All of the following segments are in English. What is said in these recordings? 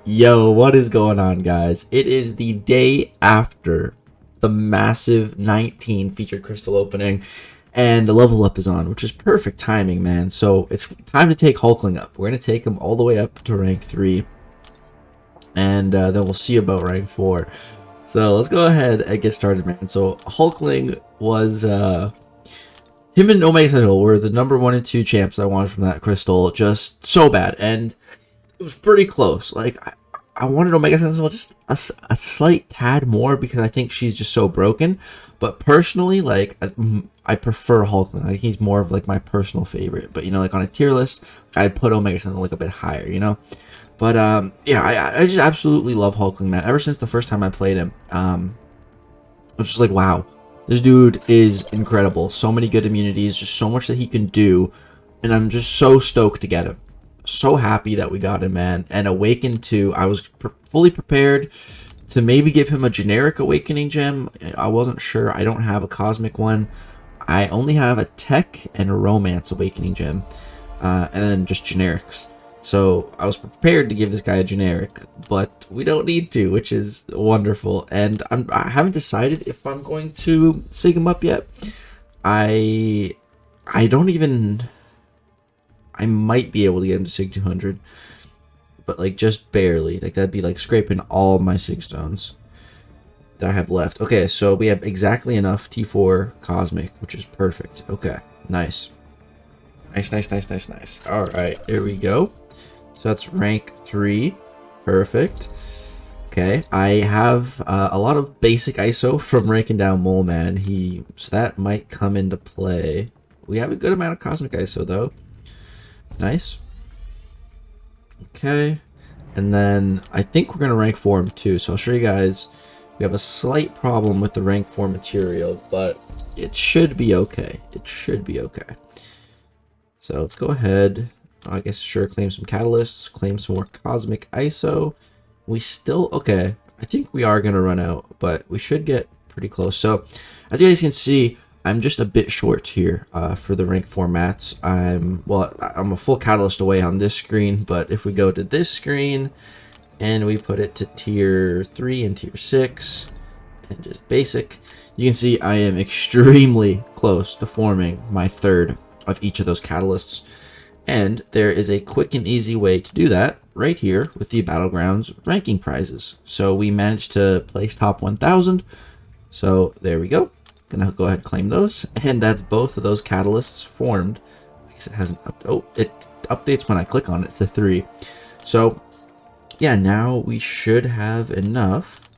Yo, what is going on, guys? It is the day after the massive 19 featured crystal opening, and the level up is on, which is perfect timing, man. So it's time to take Hulkling up. We're going to take him all the way up to rank 3, and then we'll see about rank 4. So let's go ahead and get started, man. So Hulkling was, him and Omega Sentinel were the number 1 and 2 champs I wanted from that crystal, just so bad, and it was pretty close. Like, I wanted Omega Sentinel just a slight tad more because I think she's just so broken. But personally, like, I prefer Hulkling. Like, he's more of like my personal favorite. But you know, like on a tier list, I'd put Omega Sentinel like a bit higher. You know. But yeah, I just absolutely love Hulkling, man. Ever since the first time I played him, I was just like, wow, this dude is incredible. So many good immunities, just so much that he can do, and I'm just so stoked to get him. So happy that we got him, man. And Awaken 2, I was fully prepared to maybe give him a generic Awakening gem. I wasn't sure. I don't have a Cosmic one. I only have a Tech and a Romance Awakening gem, and then just generics. So I was prepared to give this guy a generic, but we don't need to, which is wonderful. And I haven't decided if I'm going to sig him up yet. I don't even... I might be able to get him to Sig 200, but like just barely. Like that'd be like scraping all my Sig stones that I have left. Okay, so we have exactly enough T4 Cosmic, which is perfect. Okay, nice. Nice. All right, here we go. So that's rank 3. Perfect. Okay, I have a lot of basic ISO from ranking down Mole Man. So that might come into play. We have a good amount of Cosmic ISO though. Nice. Okay, and then I think we're gonna rank 4 him too. So I'll show you guys. We have a slight problem with the rank 4 material, but it should be okay. It should be okay. So let's go ahead. I guess sure, claim some catalysts, claim some more cosmic ISO. We still okay. I think we are gonna run out, but we should get pretty close. So as you guys can see, I'm just a bit short here for the rank 4 mats. I'm a full catalyst away on this screen, but if we go to this screen and we put it to tier 3 and tier 6 and just basic, you can see I am extremely close to forming my 3rd of each of those catalysts. And there is a quick and easy way to do that right here with the Battlegrounds ranking prizes. So we managed to place top 1000. So there we go. Gonna go ahead and claim those, and that's both of those catalysts formed. It hasn't it updates when I click on it to 3. So yeah, now we should have enough.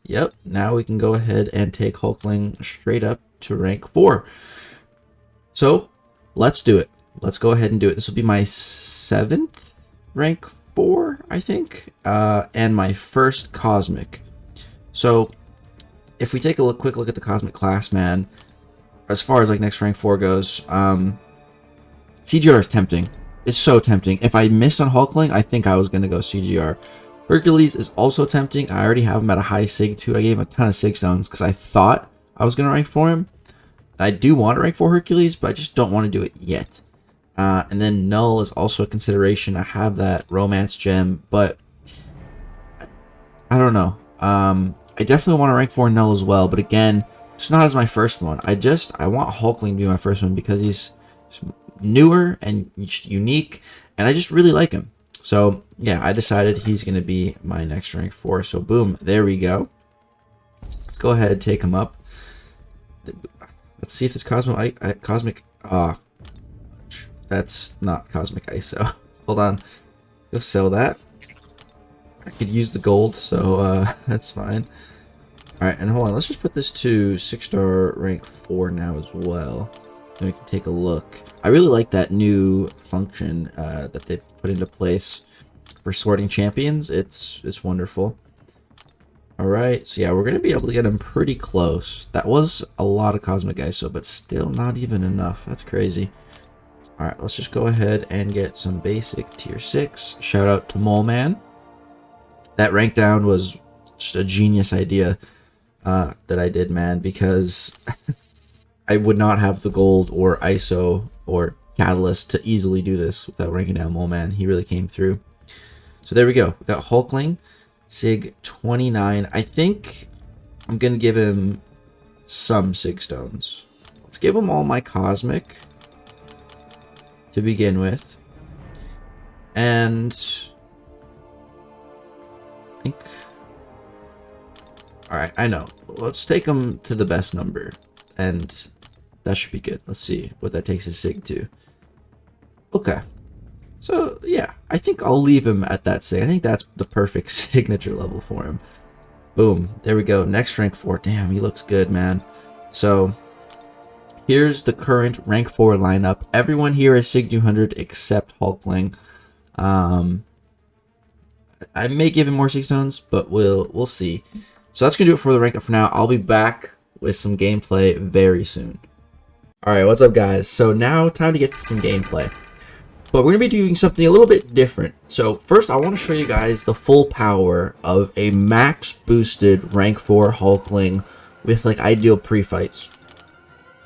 Yep, now we can go ahead and take Hulkling straight up to rank 4. So let's do it. Let's go ahead and do it. This will be my 7th rank 4, I think, and my 1st Cosmic. So if we take a quick look at the Cosmic class, man, as far as like next rank 4 goes, CGR is tempting. It's so tempting. If I miss on Hulkling, I think I was going to go CGR. Hercules is also tempting. I already have him at a high Sig too. I gave him a ton of Sig stones because I thought I was going to rank for him. I do want to rank for Hercules, but I just don't want to do it yet. And then Null is also a consideration. I have that Romance gem, but I don't know. I definitely want to rank 4 Null as well, but again, it's not as my first one. I want Hulkling to be my first one because he's newer and unique, and I just really like him. So yeah, I decided he's going to be my next rank 4. So boom, there we go. Let's go ahead and take him up. Let's see if this Cosmic... that's not Cosmic ISO. Hold on. Go sell that. I could use the gold, so that's fine. Alright, and hold on, let's just put this to 6-star rank 4 now as well. Then we can take a look. I really like that new function that they've put into place for sorting champions. It's wonderful. Alright, so yeah, we're going to be able to get him pretty close. That was a lot of Cosmic ISO, but still not even enough. That's crazy. Alright, let's just go ahead and get some basic tier 6. Shout out to Mole Man. That rank down was just a genius idea that I did, man, because I would not have the gold or ISO or catalyst to easily do this without ranking down Mole Man. He really came through. So there we go. We got Hulkling, Sig 29. I think I'm going to give him some Sig Stones. Let's give him all my Cosmic to begin with. And I think... Alright, I know. Let's take him to the best number. And that should be good. Let's see what that takes his Sig to. Okay. So, yeah, I think I'll leave him at that Sig. I think that's the perfect signature level for him. Boom. There we go. Next rank 4. Damn, he looks good, man. So, here's the current rank 4 lineup. Everyone here is Sig 200 except Hulkling. I may give him more Sig Stones, but we'll see. So that's going to do it for the rank up for now. I'll be back with some gameplay very soon. Alright, what's up, guys? So now, time to get to some gameplay. But we're going to be doing something a little bit different. So first, I want to show you guys the full power of a max boosted rank 4 Hulkling with like ideal pre-fights.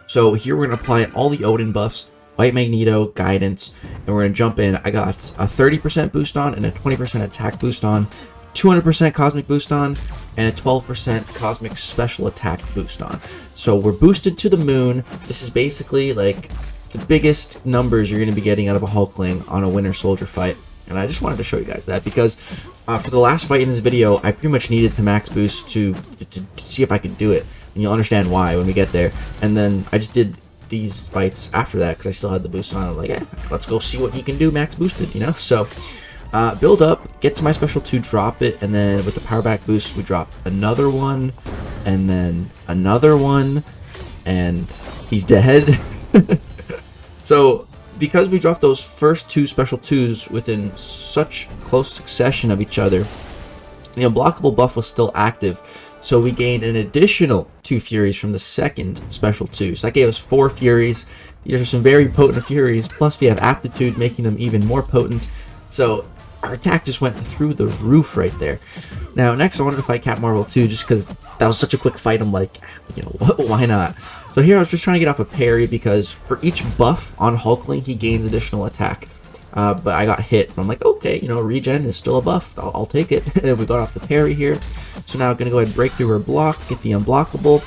So here we're going to apply all the Odin buffs, White Magneto, Guidance, and we're going to jump in. I got a 30% boost on and a 20% attack boost on, 200% Cosmic boost on, and a 12% Cosmic special attack boost on. So we're boosted to the moon. This is basically like the biggest numbers you're going to be getting out of a Hulkling on a Winter Soldier fight. And I just wanted to show you guys that because for the last fight in this video, I pretty much needed to max boost to see if I could do it. And you'll understand why when we get there. And then I just did these fights after that because I still had the boost on. I was like, yeah, let's go see what he can do max boosted, you know? So build up, get to my special 2, drop it, and then with the power back boost, we drop another one, and then another one, and he's dead. So, because we dropped those first 2 special 2s within such close succession of each other, the unblockable buff was still active. So we gained an additional 2 Furies from the second special 2. So that gave us 4 Furies. These are some very potent Furies. Plus we have Aptitude, making them even more potent. So our attack just went through the roof right there. Now, next I wanted to fight Cap Marvel 2 just because that was such a quick fight. I'm like, you know, why not? So here I was just trying to get off a parry because for each buff on Hulkling, he gains additional attack. But I got hit. I'm like, okay, you know, regen is still a buff. I'll take it. And we got off the parry here. So now I'm going to go ahead and break through her block, get the unblockable.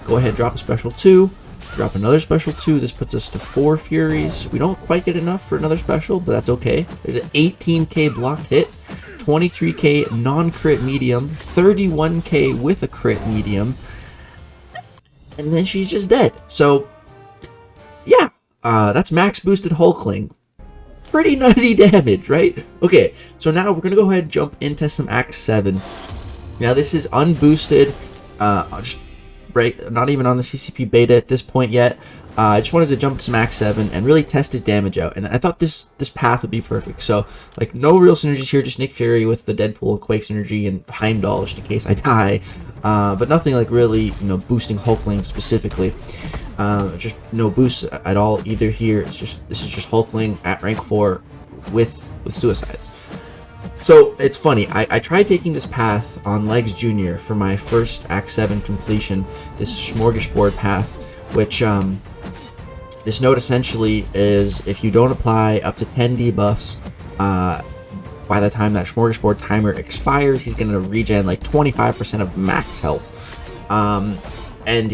Go ahead, drop a special 2. Drop another special 2. This puts us to 4 Furies. We don't quite get enough for another special, but that's okay. There's an 18k blocked hit, 23k non-crit medium, 31k with a crit medium, and then she's just dead. So, yeah, that's max boosted Hulkling. Pretty nutty damage, right? Okay, so now we're going to go ahead and jump into some Act 7. Now, this is unboosted. Just not even on the CCP beta at this point yet. I just wanted to jump to some Act 7 and really test his damage out, and I thought this path would be perfect. So, like, no real synergies here, just Nick Fury with the Deadpool and Quake synergy and Heimdall just in case I die, but nothing like really, you know, boosting Hulkling specifically. Just no boost at all either here. This is just Hulkling at rank 4 with suicides. So, it's funny, I tried taking this path on Legs Jr. for my first Act 7 completion, this Smorgasbord path, which, this node essentially is, if you don't apply up to 10 debuffs, by the time that Smorgasbord timer expires, he's going to regen like 25% of max health. And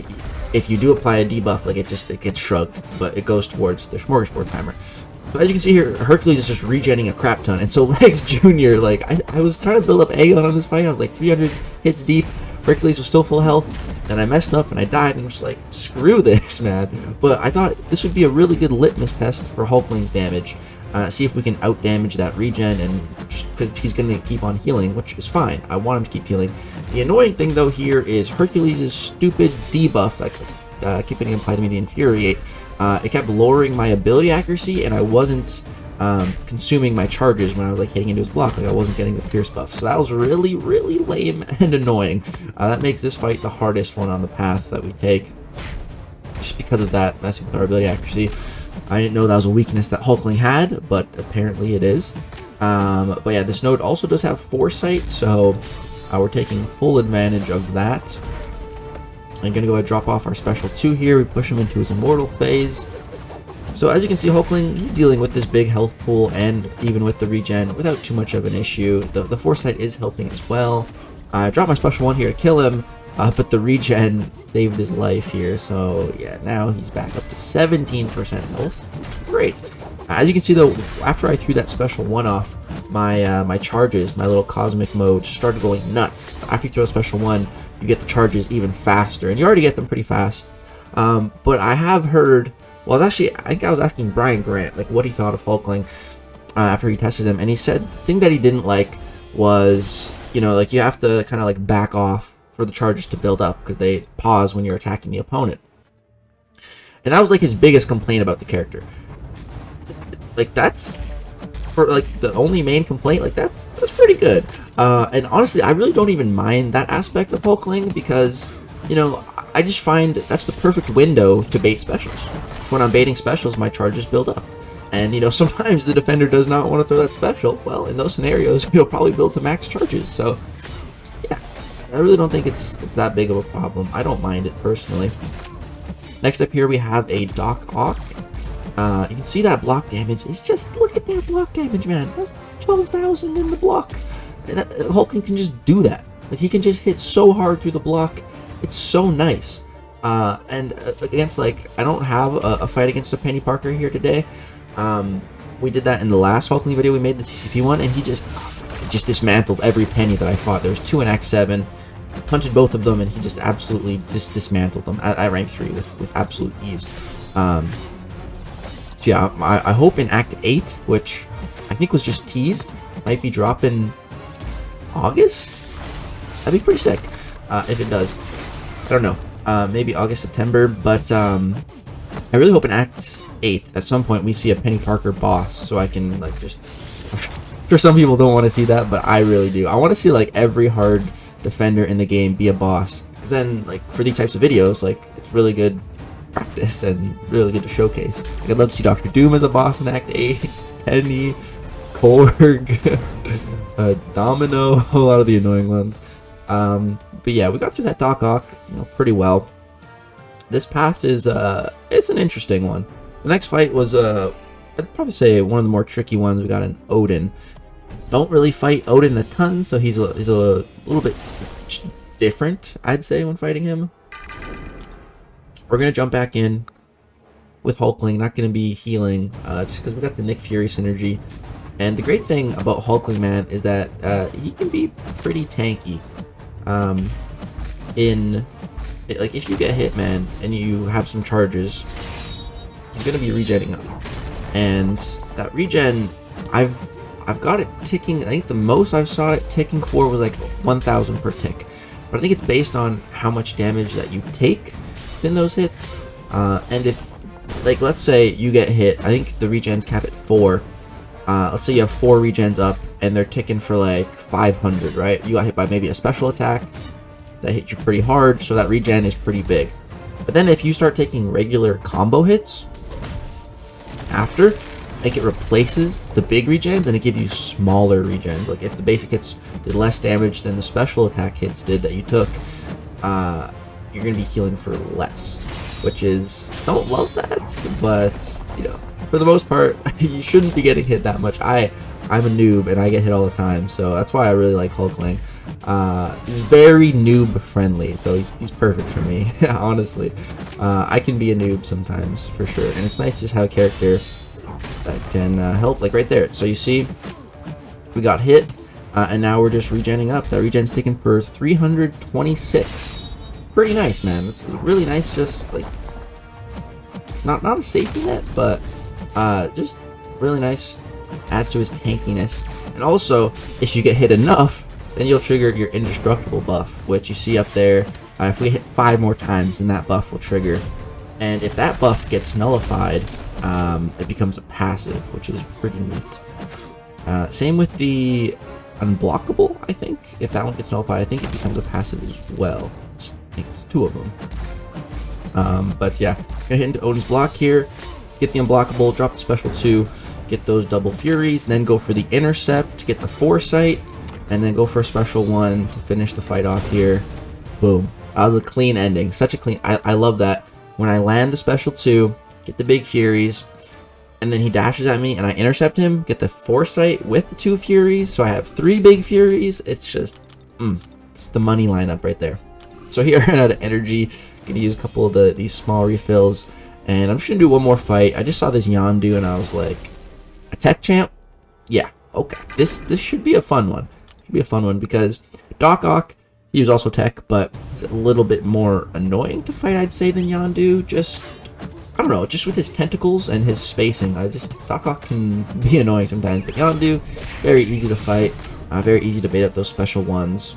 if you do apply a debuff, like it gets shrugged, but it goes towards the Smorgasbord timer. So as you can see here, Hercules is just regenning a crap ton, and so Legs Jr., like, I was trying to build up Aeon on this fight, I was like 300 hits deep, Hercules was still full health, and I messed up and I died, and I'm just like, screw this, man. But I thought this would be a really good litmus test for Hulkling's damage, see if we can out-damage that regen, and just because he's going to keep on healing, which is fine, I want him to keep healing. The annoying thing, though, here is Hercules' stupid debuff, that keep getting applied to me, the Infuriate. It kept lowering my ability accuracy, and I wasn't consuming my charges when I was like hitting into his block. Like I wasn't getting the Pierce buff. So that was really, really lame and annoying. That makes this fight the hardest one on the path that we take, just because of that messing with our ability accuracy. I didn't know that was a weakness that Hulkling had, but apparently it is. But yeah, this node also does have Foresight, so we're taking full advantage of that. I'm going to go ahead and drop off our special 2 here. We push him into his immortal phase. So as you can see, Hulkling, he's dealing with this big health pool and even with the regen without too much of an issue. The foresight is helping as well. I dropped my special 1 here to kill him, but the regen saved his life here. So yeah, now he's back up to 17% health. Great. As you can see though, after I threw that special 1 off, my charges, my little cosmic mode, started going nuts. After you throw a special 1, you get the charges even faster, and you already get them pretty fast. But I have heard, well, I think I was asking Brian Grant, like, what he thought of Hulkling after he tested him, and he said the thing that he didn't like was, you know, like, you have to kind of, like, back off for the charges to build up, because they pause when you're attacking the opponent. And that was, like, his biggest complaint about the character. Like, that's, for, like, the only main complaint, like, that's pretty good. And honestly, I really don't even mind that aspect of Hulkling, because, you know, I just find that's the perfect window to bait specials. When I'm baiting specials, my charges build up. And, you know, sometimes the defender does not want to throw that special. Well, in those scenarios, he'll probably build to max charges. So, yeah, I really don't think it's that big of a problem. I don't mind it, personally. Next up here, we have a Doc Ock. You can see that block damage. It's just, look at that block damage, man. That's 12,000 in the block. And Hulkling can just do that. Like, he can just hit so hard through the block. It's so nice. And against, like, I don't have a fight against a Penny Parker here today. We did that in the last Hulkling video we made, the CCP one, and he just dismantled every Penny that I fought. There was 2 in Act 7, punted both of them, and he just absolutely just dismantled them at rank 3 with absolute ease. So yeah, I hope in Act 8, which I think was just teased, might be dropping August? That'd be pretty sick, if it does. I don't know. Maybe August, September, but I really hope in Act 8 at some point we see a Penny Parker boss, so I can, like, just for some people don't want to see that, but I really do. I want to see, like, every hard defender in the game be a boss, because then, like, for these types of videos, like, it's really good practice and really good to showcase. Like, I'd love to see Dr. Doom as a boss in Act 8, Penny, Korg, Domino, a lot of the annoying ones. But yeah, we got through that Doc Ock, you know, pretty well. This path is, it's an interesting one. The next fight was, I'd probably say one of the more tricky ones. We got an Odin. Don't really fight Odin a ton, so he's a little bit different, I'd say, when fighting him. We're gonna jump back in with Hulkling, not gonna be healing, just because we got the Nick Fury synergy. And the great thing about Hulkling, man, is that he can be pretty tanky. Like, if you get hit, man, and you have some charges, he's gonna be regenning up. And that regen, I've got it ticking. I think the most I saw it ticking for was like 1,000 per tick. But I think it's based on how much damage that you take within those hits. And if, like, let's say you get hit, I think the regens cap at 4. Let's say you have 4 regens up and they're ticking for like 500, right? You got hit by maybe a special attack that hit you pretty hard, so that regen is pretty big. But then if you start taking regular combo hits after, like, it replaces the big regens and it gives you smaller regens. Like, if the basic hits did less damage than the special attack hits did that you took, you're gonna be healing for less, which is, don't love that, but, you know, for the most part, you shouldn't be getting hit that much. I'm a noob and I get hit all the time, so that's why I really like Hulkling. He's very noob friendly, so he's perfect for me. Honestly, I can be a noob sometimes for sure, and it's nice to just have a character that can help, like right there. So you see, we got hit, and now we're just regenning up. That regen's taken for 326. Pretty nice, man. It's really nice. Just like not a safety net, but just really nice. Adds to his tankiness, and also if you get hit enough, then you'll trigger your indestructible buff, which you see up there. If we hit 5 more times, then that buff will trigger, and if that buff gets nullified, it becomes a passive, which is pretty neat. Same with the unblockable. I think if that one gets nullified, I think it becomes a passive as well. I think it's 2 of them. But yeah, gonna hit into Odin's block here, get the unblockable, drop the special 2. Get those double furies, then go for the intercept to get the foresight, and then go for a special 1 to finish the fight off here. Boom. That was a clean ending. Such a clean... I love that. When I land the special 2, get the big furies, and then he dashes at me, and I intercept him, get the foresight with the 2 Furies, so I have 3 big Furies. It's just, it's the money lineup right there. So here I ran out of energy, gonna use a couple of these small refills, and I'm just gonna do one more fight. I just saw this Yondu, and I was like, a tech champ? Yeah, okay. This should be a fun one. Should be a fun one, because Doc Ock, he was also tech, but it's a little bit more annoying to fight, I'd say, than Yondu. Just, I don't know, just with his tentacles and his spacing, Doc Ock can be annoying sometimes, but Yondu, very easy to fight, very easy to bait up those special ones.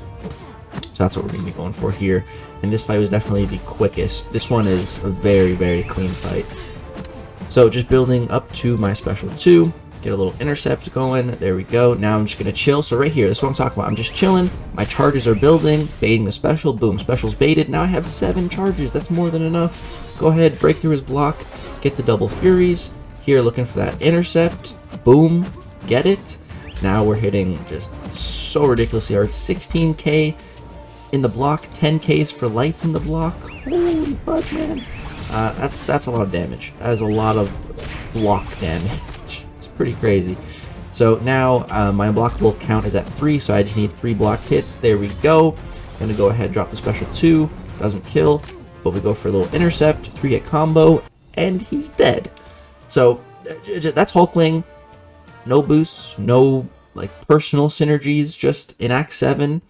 So that's what we're going to be going for here. And this fight was definitely the quickest. This one is a very, very clean fight. So just building up to my special 2. Get a little intercept going. There we go. Now I'm just going to chill. So right here, that's what I'm talking about. I'm just chilling. My charges are building. Baiting the special. Boom. Special's baited. Now I have 7 charges. That's more than enough. Go ahead. Break through his block. Get the double furies. Here looking for that intercept. Boom. Get it. Now we're hitting just so ridiculously hard. 16k in the block. 10ks for lights in the block. Holy fudge, man. That's a lot of damage. That is a lot of block damage. It's pretty crazy. So now my unblockable count is at 3, so I just need 3 block hits. There we go. Gonna go ahead, drop the special 2. Doesn't kill, but we go for a little intercept, 3-hit combo, and he's dead. So that's Hulkling. No boosts, no like personal synergies, just in Act 7,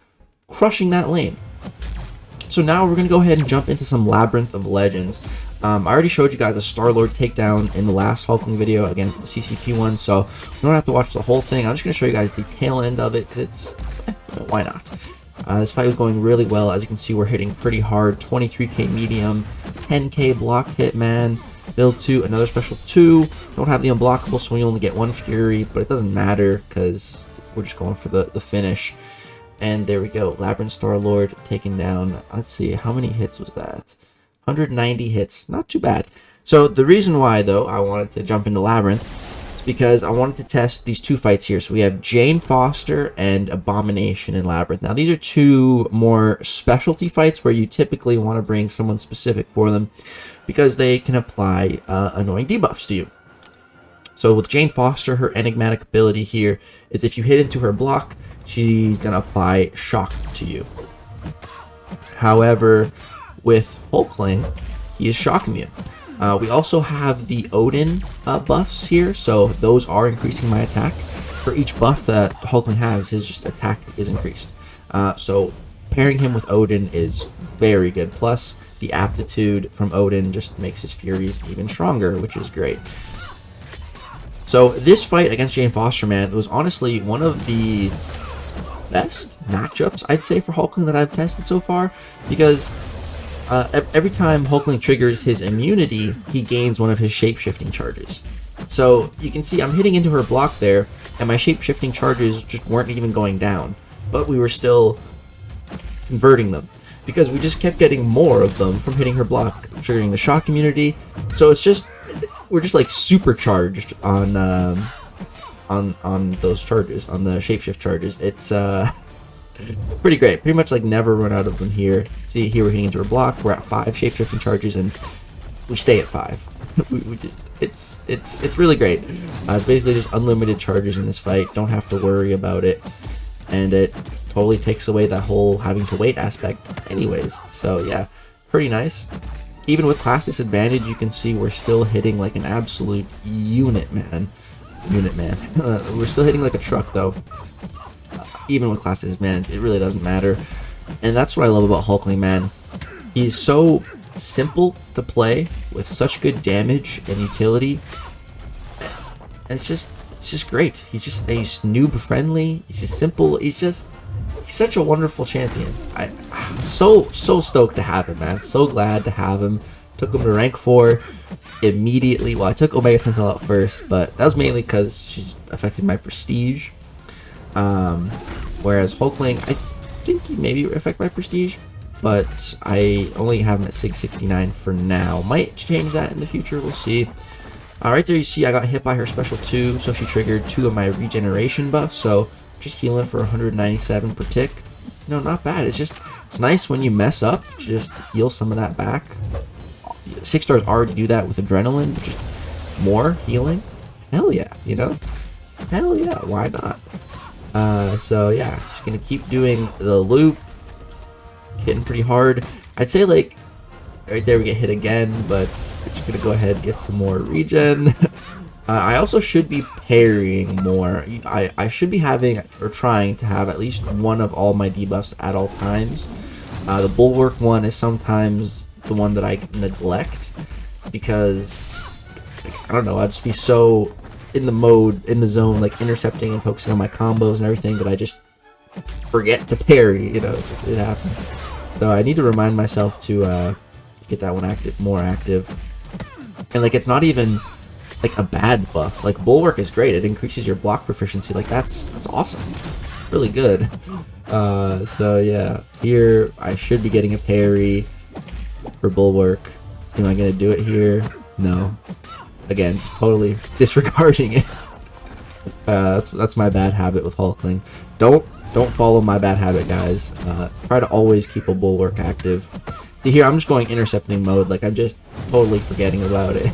crushing that lane. So now we're going to go ahead and jump into some Labyrinth of Legends. I already showed you guys a Star-Lord takedown in the last Hulkling video, again, the CCP one, so you don't have to watch the whole thing. I'm just going to show you guys the tail end of it, because it's, why not? This fight was going really well. As you can see, we're hitting pretty hard. 23k medium, 10k block hit, man. Build 2, another special 2. Don't have the unblockable, so we only get 1 Fury, but it doesn't matter, because we're just going for the finish. And there we go. Labyrinth Star-Lord taken down. Let's see, how many hits was that? 190 hits. Not too bad. So the reason why, though, I wanted to jump into Labyrinth is because I wanted to test these 2 fights here. So we have Jane Foster and Abomination in Labyrinth. Now, these are 2 more specialty fights where you typically want to bring someone specific for them, because they can apply annoying debuffs to you. So with Jane Foster, her enigmatic ability here is if you hit into her block, she's going to apply shock to you. However, with Hulkling, he is shock immune. We also have the Odin buffs here, so those are increasing my attack. For each buff that Hulkling has, his just attack is increased. So pairing him with Odin is very good. Plus, the aptitude from Odin just makes his Furies even stronger, which is great. So this fight against Jane Foster, man, was honestly one of the best matchups, I'd say, for Hulkling that I've tested so far, because every time Hulkling triggers his immunity, he gains one of his shape-shifting charges. So you can see I'm hitting into her block there, and my shape-shifting charges just weren't even going down, but we were still converting them, because we just kept getting more of them from hitting her block, triggering the shock immunity. So it's just, we're just like supercharged on those charges, on the shapeshift charges. It's pretty great. Pretty much like never run out of them here. See, here we're hitting into her block. We're at 5 shapeshifting charges, and we stay at 5. we just, it's really great. It's basically just unlimited charges in this fight. Don't have to worry about it, and it totally takes away that whole having to wait aspect anyways. So yeah, pretty nice. Even with class disadvantage, you can see we're still hitting like an absolute unit, man. We're still hitting like a truck, though. Even with class disadvantage, it really doesn't matter. And that's what I love about Hulkling, man. He's so simple to play with such good damage and utility. And it's just great. He's noob friendly. He's just simple. He's such a wonderful champion. I'm so stoked to have him, man. So glad to have him. Took him to rank 4 immediately. Well, I took Omega Sentinel out first, but that was mainly because she's affected my prestige. Whereas Hulkling, I think he maybe affect my prestige, but I only have him at 669 for now. Might change that in the future. We'll see. Right there you see I got hit by her special 2, so she triggered 2 of my regeneration buffs. So just healing for 197 per tick. No, not bad. It's nice when you mess up, just heal some of that back. 6 stars already do that with adrenaline, but just more healing. hell yeah, you know? Hell yeah, why not? So yeah, just gonna keep doing the loop, hitting pretty hard. I'd say like right there we get hit again, but we're just gonna go ahead and get some more regen. I also should be parrying more. I should be having or trying to have at least one of all my debuffs at all times. The bulwark one is sometimes the one that I neglect because like, I don't know, I'll just be so in the zone, like intercepting and focusing on my combos and everything that I just forget to parry, you know, it happens. So I need to remind myself to get that one more active. And like it's not even like a bad buff. Like bulwark is great, it increases your block proficiency, like that's awesome, really good. So yeah, here I should be getting a parry for bulwark. So am I gonna do it here? No. Again, totally disregarding it. That's my bad habit with Hulkling. Don't follow my bad habit, guys. Try to always keep a bulwark active. See here, I'm just going intercepting mode, like I'm just totally forgetting about it.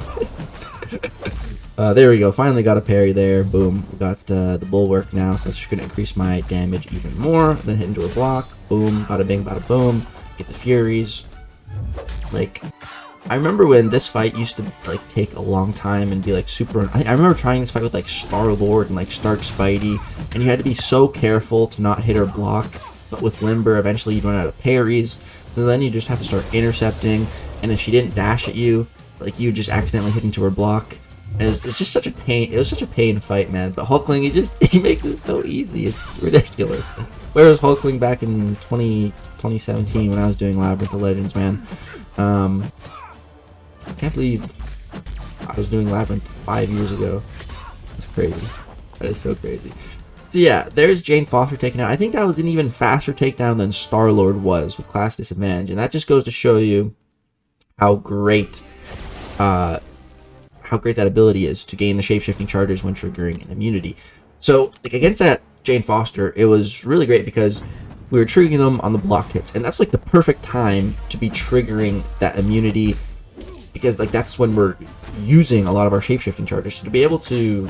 There we go, finally got a parry there. Boom, we got the bulwark now, so it's just gonna increase my damage even more. Then hit into a block. Boom, bada bing, bada boom. Get the furies. Like, I remember when this fight used to like take a long time and be like super. I remember trying this fight with like Star-Lord and like Stark Spidey, and you had to be so careful to not hit her block. But with Limber, eventually you'd run out of parries. So then you just have to start intercepting, and if she didn't dash at you, like you just accidentally hit into her block. And it's just such a pain. It was such a pain fight, man. But Hulkling, he makes it so easy. It's ridiculous. Where was Hulkling back in 2017 when I was doing Labyrinth of Legends, man? I can't believe I was doing Labyrinth 5 years ago. It's crazy. That is so crazy. So yeah, there's Jane Foster taken out. I think that was an even faster takedown than Star-Lord was with class disadvantage, and that just goes to show you how great that ability is to gain the shape-shifting charges when triggering an immunity. So like against that Jane Foster, it was really great because we were triggering them on the blocked hits, and that's like the perfect time to be triggering that immunity, because like that's when we're using a lot of our shape-shifting charges. So to be able to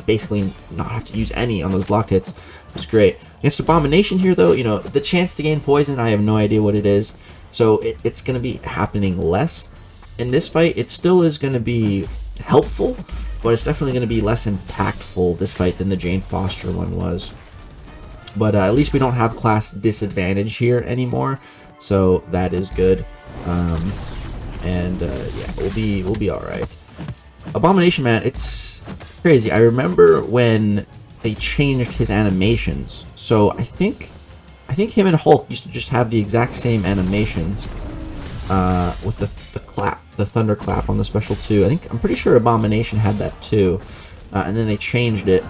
basically not have to use any on those blocked hits was great. Against Abomination here though, you know, the chance to gain poison, I have no idea what it is, so it's going to be happening less. In this fight, it still is going to be helpful, but it's definitely going to be less impactful this fight than the Jane Foster one was. But at least we don't have class disadvantage here anymore, so that is good. Yeah, we'll be all right. Abomination, man, it's crazy. I remember when they changed his animations. So I think him and Hulk used to just have the exact same animations with the clap, the thunder clap on the special 2. I'm pretty sure Abomination had that too, and then they changed it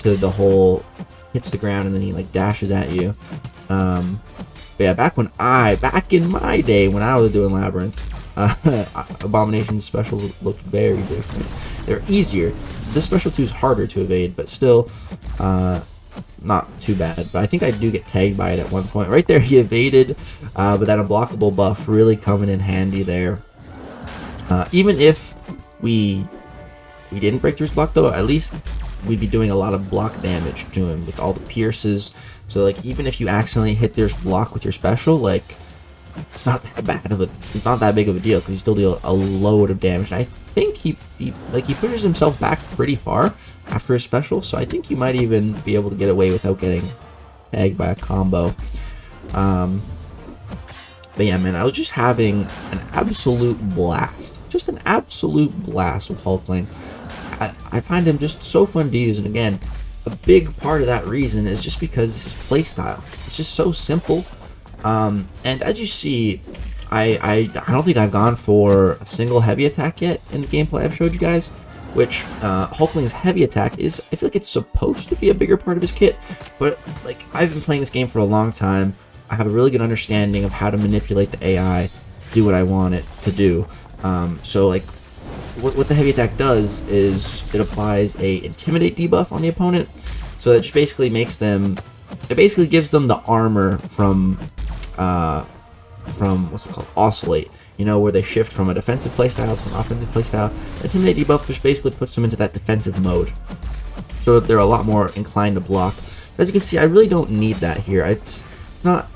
to the whole hits the ground and then he like dashes at you. But yeah, back in my day when I was doing Labyrinth, Abomination's specials looked very different. They're easier. This special 2 is harder to evade, but still not too bad. But I think I do get tagged by it at one point. Right there he evaded, but that unblockable buff really coming in handy there. Even if we didn't break through his block though, at least we'd be doing a lot of block damage to him with all the pierces. So like even if you accidentally hit their block with your special, like it's not that bad of it's not that big of a deal because you still deal a load of damage. And I think he pushes himself back pretty far after his special, so I think you might even be able to get away without getting tagged by a combo. But yeah, man, I was just having an absolute blast. Just an absolute blast with Hulkling. I find him just so fun to use, and again, a big part of that reason is just because his playstyle. It's just so simple. And as you see, I don't think I've gone for a single heavy attack yet in the gameplay I've showed you guys, which Hulkling's heavy attack is, I feel like it's supposed to be a bigger part of his kit, but like I've been playing this game for a long time. I have a really good understanding of how to manipulate the AI to do what I want it to do. So like what the heavy attack does is it applies a intimidate debuff on the opponent, so it just basically makes them, it basically gives them the armor from what's it called, oscillate. you know, where they shift from a defensive playstyle to an offensive playstyle. The Intimidate debuff just basically puts them into that defensive mode, so they're a lot more inclined to block. As you can see, I really don't need that here. It's not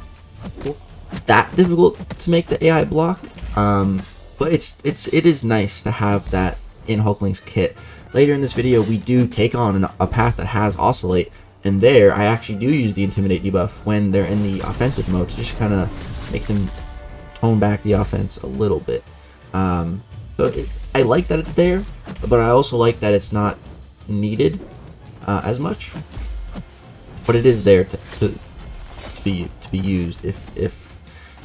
that difficult to make the AI block, but it is nice to have that in Hulkling's kit. Later in this video, we do take on a path that has Oscillate, and there I actually do use the Intimidate debuff when they're in the offensive mode to just kind of make them tone back the offense a little bit. I like that it's there, but I also like that it's not needed as much. But it is there to be used if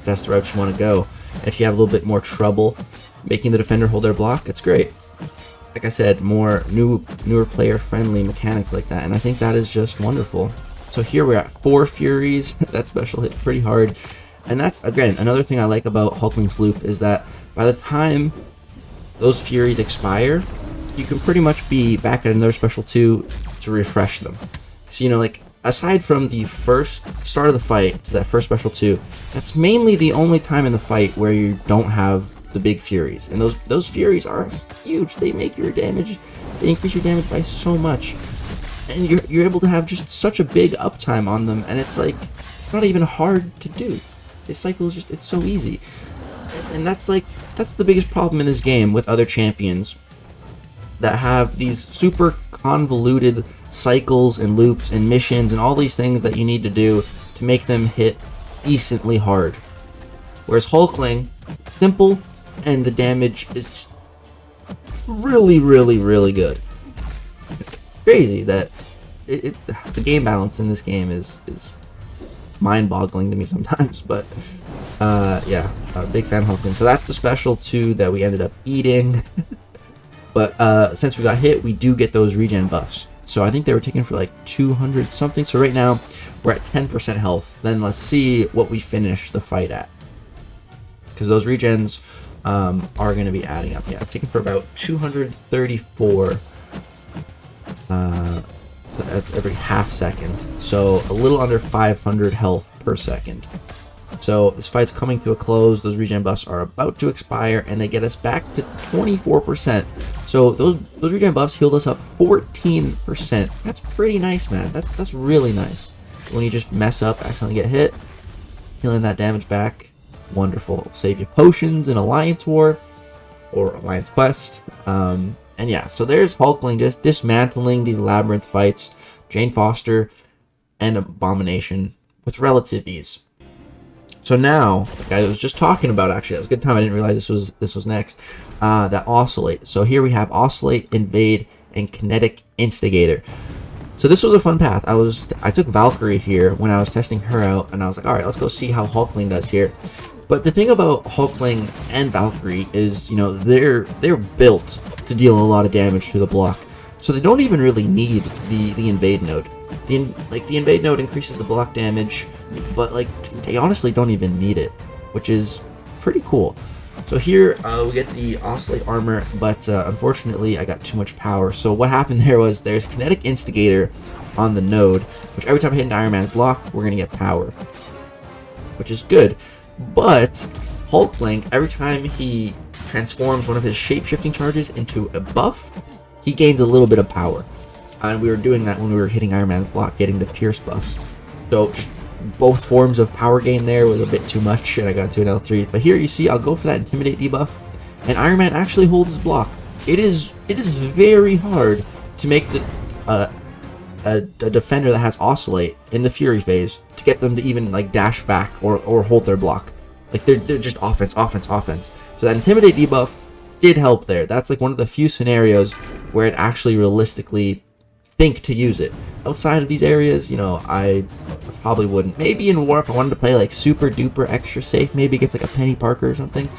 that's the route you want to go. If you have a little bit more trouble making the defender hold their block, it's great. Like I said, more newer player friendly mechanics like that, and I think that is just wonderful. So here we're at 4 Furies. That special hit pretty hard. And that's, again, another thing I like about Hulkling's loop is that by the time those Furies expire, you can pretty much be back at another special 2 to refresh them. So, you know, like, aside from the first start of the fight to that first special 2, that's mainly the only time in the fight where you don't have the big Furies. And those Furies are huge. They make your damage, they increase your damage by so much. And you're able to have just such a big uptime on them, and it's like, it's not even hard to do. This cycle is just, it's so easy. And that's the biggest problem in this game with other champions that have these super convoluted cycles and loops and missions and all these things that you need to do to make them hit decently hard. Whereas Hulkling, simple, and the damage is just really, really, really good. It's crazy that the game balance in this game is mind-boggling to me sometimes, but yeah, big fan of Hulkling. So that's the special 2 that we ended up eating. But since we got hit, we do get those regen buffs. So I think they were taken for like 200 something. So right now we're at 10% health. Then let's see what we finish the fight at, because those regens are going to be adding up. Yeah, taken for about 234. That's every half second, so a little under 500 health per second. So this fight's coming to a close. Those regen buffs are about to expire, and they get us back to 24%. So those regen buffs healed us up 14%. That's pretty nice, man. That's really nice. When you just mess up, accidentally get hit, healing that damage back, wonderful. Save you potions in Alliance War or Alliance Quest. And yeah, so there's Hulkling just dismantling these Labyrinth fights, Jane Foster, and Abomination with relative ease. So now, like I was just talking about, actually, that was a good time. I didn't realize this was next. That Oscillate. So here we have Oscillate, Invade, and Kinetic Instigator. So this was a fun path. I took Valkyrie here when I was testing her out, and I was like, all right, let's go see how Hulkling does here. But the thing about Hulkling and Valkyrie is, you know, they're built to deal a lot of damage to the block, so they don't even really need the invade node. The invade node increases the block damage, but like they honestly don't even need it, which is pretty cool. So here we get the Oscillate armor, but unfortunately I got too much power. So what happened there was there's Kinetic Instigator on the node, which every time I hit an Iron Man's block, we're gonna get power, which is good. But Hulkling, every time he transforms one of his shape-shifting charges into a buff, he gains a little bit of power. And we were doing that when we were hitting Iron Man's block, getting the Pierce buffs. So just both forms of power gain there was a bit too much, and I got to an L3. But here you see, I'll go for that Intimidate debuff, and Iron Man actually holds his block. It is very hard to make a defender that has Oscillate in the Fury phase to get them to even like dash back or hold their block. Like they're just offense. So that Intimidate debuff did help there. That's like one of the few scenarios where it actually realistically think to use it. Outside of these areas, you know, I probably wouldn't. Maybe in War if I wanted to play like super duper extra safe, maybe it gets like a Penny Parker or something.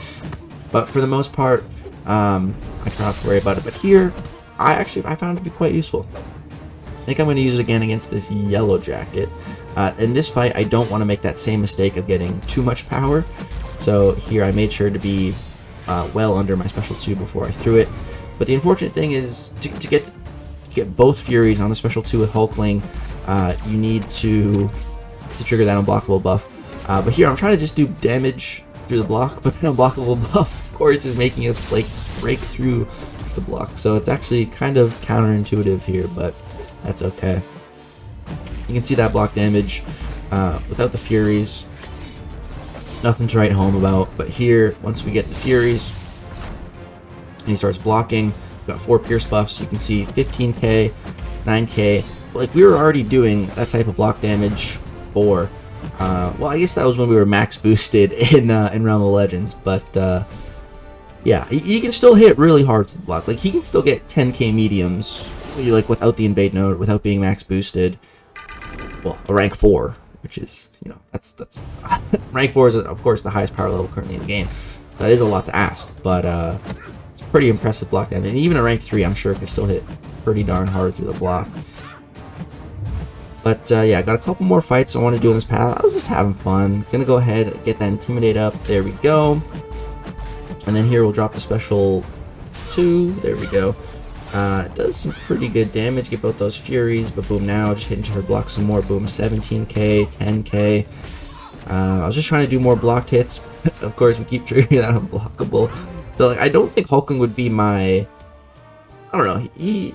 But for the most part, I try not to worry about it. But here, I found it to be quite useful. I think I'm going to use it again against this Yellow Jacket. In this fight, I don't want to make that same mistake of getting too much power. So here I made sure to be well under my special 2 before I threw it. But the unfortunate thing is to get both Furies on the special 2 with Hulkling, you need to trigger that unblockable buff. But here I'm trying to just do damage through the block, but an unblockable buff, of course, is making us break through the block. So it's actually kind of counterintuitive here, but that's okay. You can see that block damage without the Furies. Nothing to write home about, but here, once we get the Furies, and he starts blocking, we've got 4 Pierce buffs. You can see 15k, 9k. Like, we were already doing that type of block damage for, well, I guess that was when we were max boosted in Realm of Legends, but yeah, he can still hit really hard to the block. Like, he can still get 10k mediums, like, without the invade node, without being max boosted. Well, a rank 4, which is, you know, that's rank 4 is, of course, the highest power level currently in the game. That is a lot to ask, but it's pretty impressive block damage. And even a rank 3, I'm sure, can still hit pretty darn hard through the block. But yeah, I got a couple more fights I want to do in this path. I was just having fun. Gonna go ahead and get that Intimidate up. There we go. And then here we'll drop the special 2. There we go. It does some pretty good damage. Get both those Furies, but boom, now just hit into her block some more. Boom, 17k, 10k. I was just trying to do more blocked hits. Of course, we keep treating that unblockable. So, like, I don't think Hulkling would be my... I don't know. He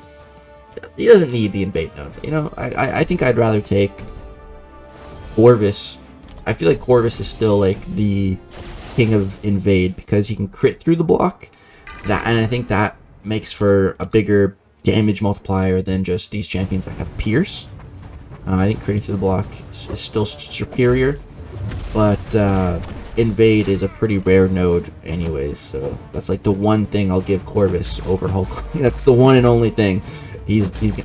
doesn't need the invade node. You know, I think I'd rather take Corvus. I feel like Corvus is still, like, the king of invade because he can crit through the block. And I think that makes for a bigger damage multiplier than just these champions that have Pierce. I think critting through the block is still superior, but invade is a pretty rare node anyways, so that's like the one thing I'll give Corvus over Hulkling. That's the one and only thing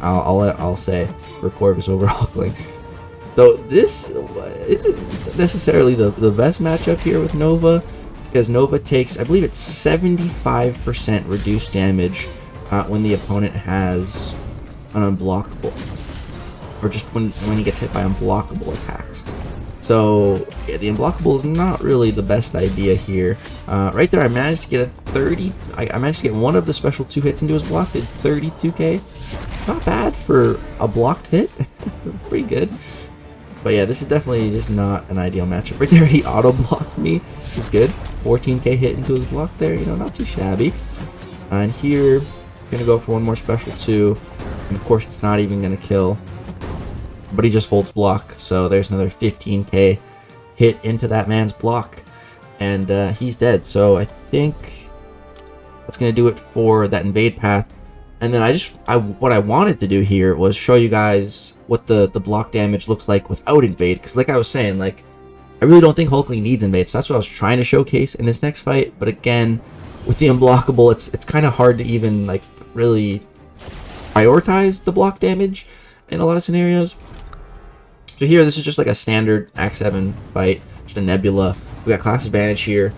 I'll say for Corvus over Hulkling. So this isn't necessarily the best matchup here with Nova, because Nova takes, I believe it's 75% reduced damage when the opponent has an unblockable, or just when he gets hit by unblockable attacks. So yeah, the unblockable is not really the best idea here. Right there, I managed to get a 30. I managed to get one of the special 2 hits into his block. Did 32k. Not bad for a blocked hit. Pretty good. But yeah, this is definitely just not an ideal matchup. Right there, he auto-blocked me, which is good. 14k hit into his block there, you know, not too shabby. And here, gonna go for one more special 2. And of course, it's not even gonna kill. But he just holds block, so there's another 15k hit into that man's block. And he's dead, so I think that's gonna do it for that invade path. And then what I wanted to do here was show you guys what the block damage looks like without invade, because like I was saying, like, I really don't think Hulkling needs invade, so that's what I was trying to showcase in this next fight. But again, with the unblockable, it's kind of hard to even, like, really prioritize the block damage in a lot of scenarios. So here, this is just like a standard Act 7 fight, just a Nebula. We got class advantage here,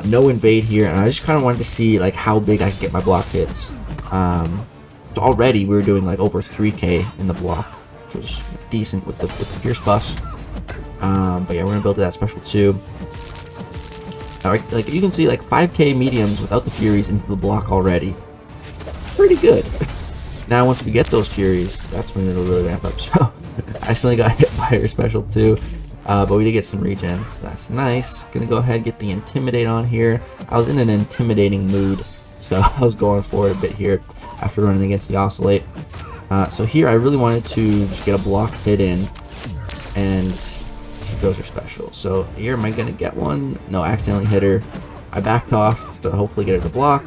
no invade here, and I just kind of wanted to see, like, how big I could get my block hits. So already we were doing like over 3k in the block, which was decent with the Pierce buffs. But yeah, we're gonna build that special 2. Alright, like you can see, like 5k mediums without the Furies into the block already. Pretty good. Now once we get those Furies, that's when it'll really ramp up. So I accidentally got hit by her special 2. But we did get some regens, so that's nice. Gonna go ahead and get the Intimidate on here. I was in an intimidating mood, so I was going for it a bit here after running against the Oscillate. So here I really wanted to just get a block hit in, and she goes her special. So here, am I going to get one? No, accidentally hit her. I backed off to hopefully get her to block.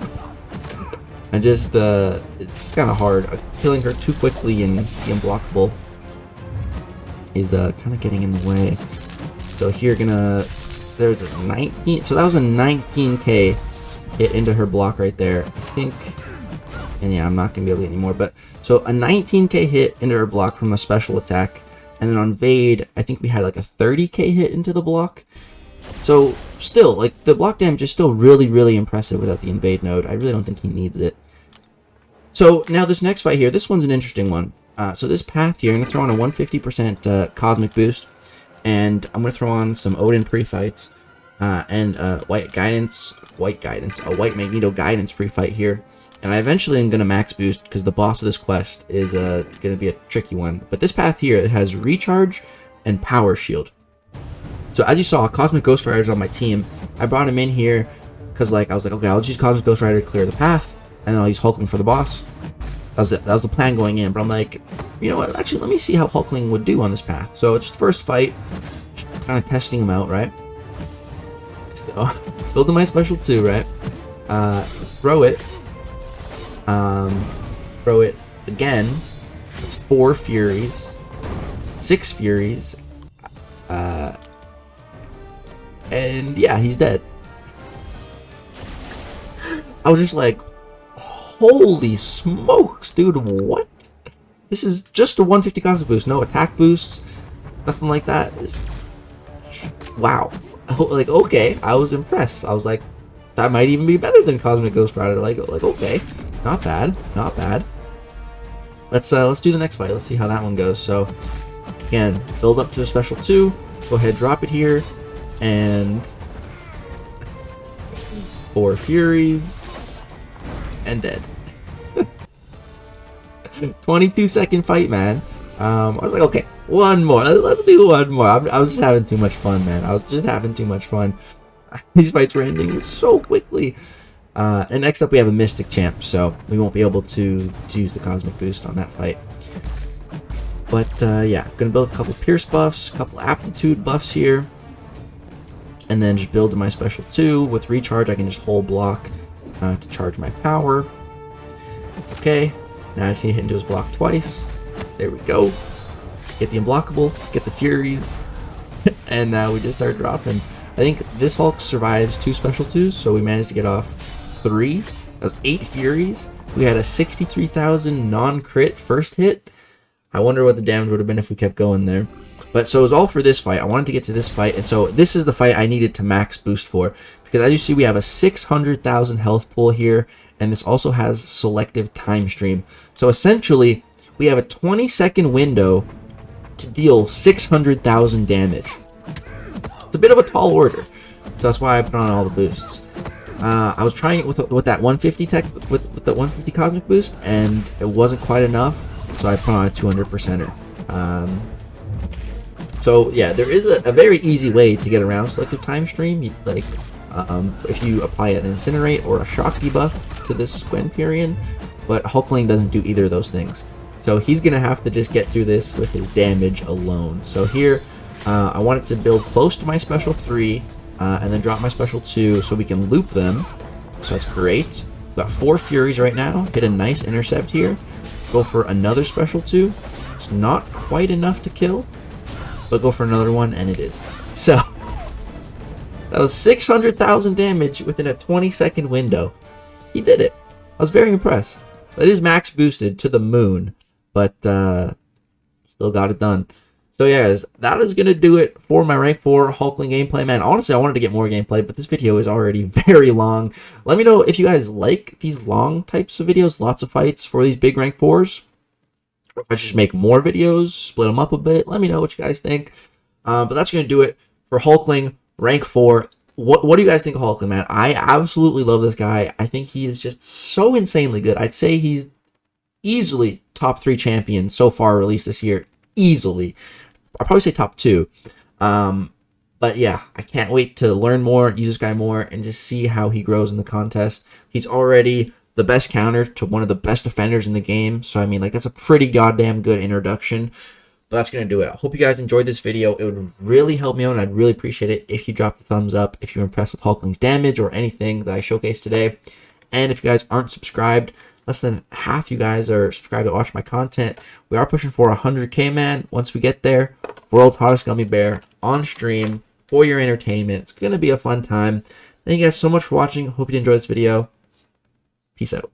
And just, it's kind of hard. Killing her too quickly and the unblockable is kind of getting in the way. So here, there's a 19, so that was a 19k hit into her block right there, I think. And yeah, I'm not gonna be able to get any more, but so a 19k hit into her block from a special attack, and then on Vade, I think we had like a 30k hit into the block. So still, like, the block damage is still really impressive without the invade node. I really don't think he needs it. So now this next fight here, this one's an interesting one. So this path here, I'm gonna throw on a 150% cosmic boost, and I'm gonna throw on some Odin pre-fights, and a white Magneto guidance pre-fight here. And I eventually am going to max boost, because the boss of this quest is going to be a tricky one. But this path here, it has recharge and power shield. So as you saw, Cosmic Ghost Rider is on my team, I brought him in here because like I was like, okay, I'll just use Cosmic Ghost Rider to clear the path, and then I'll use Hulkling for the boss. That was the plan going in, but I'm like, you know what, actually let me see how Hulkling would do on this path. So just first fight, just kind of testing him out, right? So, building my special 2, right? Throw it again. It's 4 Furies, 6 Furies, and yeah, he's dead. I was just like, holy smokes, dude, what? This is just a 150 cosmic boost, no attack boosts, nothing like that. Wow. Like, okay, I was impressed. I was like, that might even be better than Cosmic Ghost Rider. Like okay, not bad, not bad. Let's do the next fight. Let's see how that one goes. So, again, build up to a special 2. Go ahead, drop it here, and 4 Furies, and dead. 22-second fight, man. I was like, okay, one more. Let's do one more. I was just having too much fun, man. I was just having too much fun. These fights were ending so quickly. And next up we have a Mystic Champ, so we won't be able to use the Cosmic Boost on that fight. But yeah, gonna build a couple Pierce buffs, a couple Aptitude buffs here, and then just build my special 2. With Recharge, I can just hold block to charge my power. Okay, now I just need to hit into his block twice. There we go. Get the unblockable, get the Furies, and now we just start dropping. I think this Hulk survives 2 special 2s, so we managed to get off 3. That was 8 Furies. We had a 63,000 non-crit first hit. I wonder what the damage would have been if we kept going there. But so it was all for this fight. I wanted to get to this fight, and so this is the fight I needed to max boost for. Because as you see, we have a 600,000 health pool here, and this also has selective time stream. So essentially, we have a 20-second window to deal 600,000 damage. It's a bit of a tall order, so that's why I put on all the boosts. I was trying it with that 150 tech, with the 150 cosmic boost, and it wasn't quite enough, so I put on a 200%er. So yeah, there is a very easy way to get around selective time stream. If you apply an Incinerate or a Shock debuff to this Gwenperion, but Hulkling doesn't do either of those things. So he's gonna have to just get through this with his damage alone. So here, I wanted to build close to my special 3, and then drop my special 2 so we can loop them. So that's great. We've got 4 Furies right now. Hit a nice intercept here. Go for another special 2. It's not quite enough to kill, but go for another one, and it is. So that was 600,000 damage within a 20-second window. He did it. I was very impressed. That is max boosted to the moon, but still got it done. So yeah, guys, that is going to do it for my rank 4 Hulkling gameplay, man. Honestly, I wanted to get more gameplay, but this video is already very long. Let me know if you guys like these long types of videos, lots of fights for these big rank 4s. Or if I just make more videos, split them up a bit. Let me know what you guys think. But that's going to do it for Hulkling rank 4. What do you guys think of Hulkling, man? I absolutely love this guy. I think he is just so insanely good. I'd say he's easily top 3 champion so far released this year. Easily. I'll probably say top 2. But yeah, I can't wait to learn more, use this guy more, and just see how he grows in the contest. He's already the best counter to one of the best defenders in the game. So, I mean, like, that's a pretty goddamn good introduction. But that's going to do it. I hope you guys enjoyed this video. It would really help me out, and I'd really appreciate it if you dropped the thumbs up, if you're impressed with Hulkling's damage or anything that I showcased today. And if you guys aren't subscribed, less than half you guys are subscribed to watch my content. We are pushing for 100K, man. Once we get there, World's Hottest Gummy Bear on stream for your entertainment. It's going to be a fun time. Thank you guys so much for watching. Hope you enjoyed this video. Peace out.